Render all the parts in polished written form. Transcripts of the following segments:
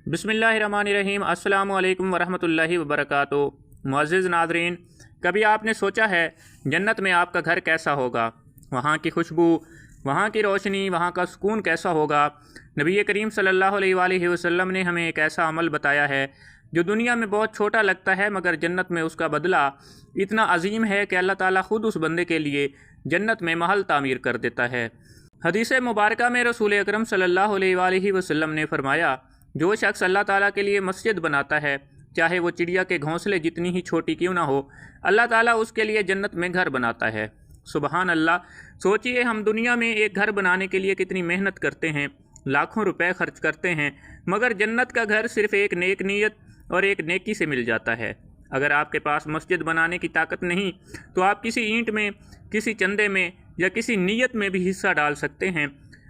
बिस्मिल्लाहिर्रहमानिर्रहीम। अस्सलामु अलैकुम वरहमतुल्लाहि वबरकातुहू। मुअज़्ज़िज़ नाज़रीन, कभी आपने सोचा है जन्नत में आपका घर कैसा होगा? वहाँ की खुशबू, वहाँ की रोशनी, वहाँ का सुकून कैसा होगा? नबी करीम सल्लल्लाहु अलैहि वसल्लम ने हमें एक ऐसा अमल बताया है जो दुनिया में बहुत छोटा लगता है, मगर जन्नत में उसका बदला इतना अजीम है कि अल्लाह ताला ख़ुद उस बंदे के लिए जन्नत में महल तामीर कर देता है। हदीस मुबारक में रसूल अकरम सल्लल्लाहु अलैहि वसल्लम ने फरमाया, जो शख्स अल्लाह ताला के लिए मस्जिद बनाता है, चाहे वो चिड़िया के घोंसले जितनी ही छोटी क्यों ना हो, अल्लाह ताला उसके लिए जन्नत में घर बनाता है। सुबहान अल्लाह। सोचिए, हम दुनिया में एक घर बनाने के लिए कितनी मेहनत करते हैं, लाखों रुपए खर्च करते हैं, मगर जन्नत का घर सिर्फ़ एक नेक नीयत और एक नेकी से मिल जाता है। अगर आपके पास मस्जिद बनाने की ताकत नहीं तो आप किसी ईंट में, किसी चंदे में या किसी नीयत में भी हिस्सा डाल सकते हैं।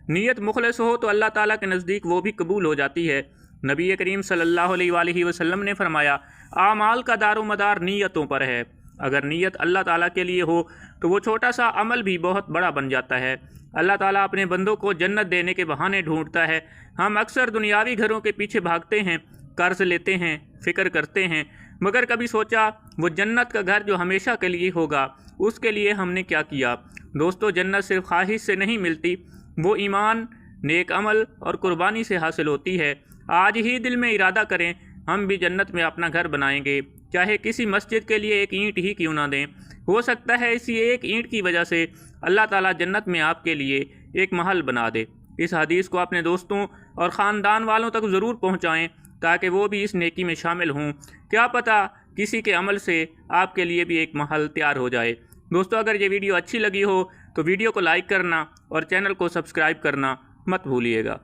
नीयत मुखलिस हो तो अल्लाह ताला के नज़दीक वो भी कबूल हो जाती है। नबी करीम सल्लल्लाहु अलैहि वसल्लम ने फरमाया, आमाल का दारोमदार नीयतों पर है। अगर नीयत अल्लाह ताला के लिए हो तो वो छोटा सा अमल भी बहुत बड़ा बन जाता है। अल्लाह ताला अपने बंदों को जन्नत देने के बहाने ढूंढता है। हम अक्सर दुनियावी घरों के पीछे भागते हैं, कर्ज लेते हैं, फ़िक्र करते हैं, मगर कभी सोचा वो जन्नत का घर जो हमेशा के लिए होगा, उसके लिए हमने क्या किया? दोस्तों, जन्नत सिर्फ ख्वाहिश से नहीं मिलती, वो ईमान, नेक अमल और कुर्बानी से हासिल होती है। आज ही दिल में इरादा करें, हम भी जन्नत में अपना घर बनाएंगे, चाहे किसी मस्जिद के लिए एक ईंट ही क्यों ना दें। हो सकता है इसी एक ईंट की वजह से अल्लाह ताला जन्नत में आपके लिए एक महल बना दे। इस हदीस को अपने दोस्तों और ख़ानदान वालों तक ज़रूर पहुँचाएँ ताकि वो भी इस नेकी में शामिल हों। क्या पता किसी के अमल से आपके लिए भी एक महल तैयार हो जाए। दोस्तों, अगर ये वीडियो अच्छी लगी हो तो वीडियो को लाइक करना और चैनल को सब्सक्राइब करना मत भूलिएगा।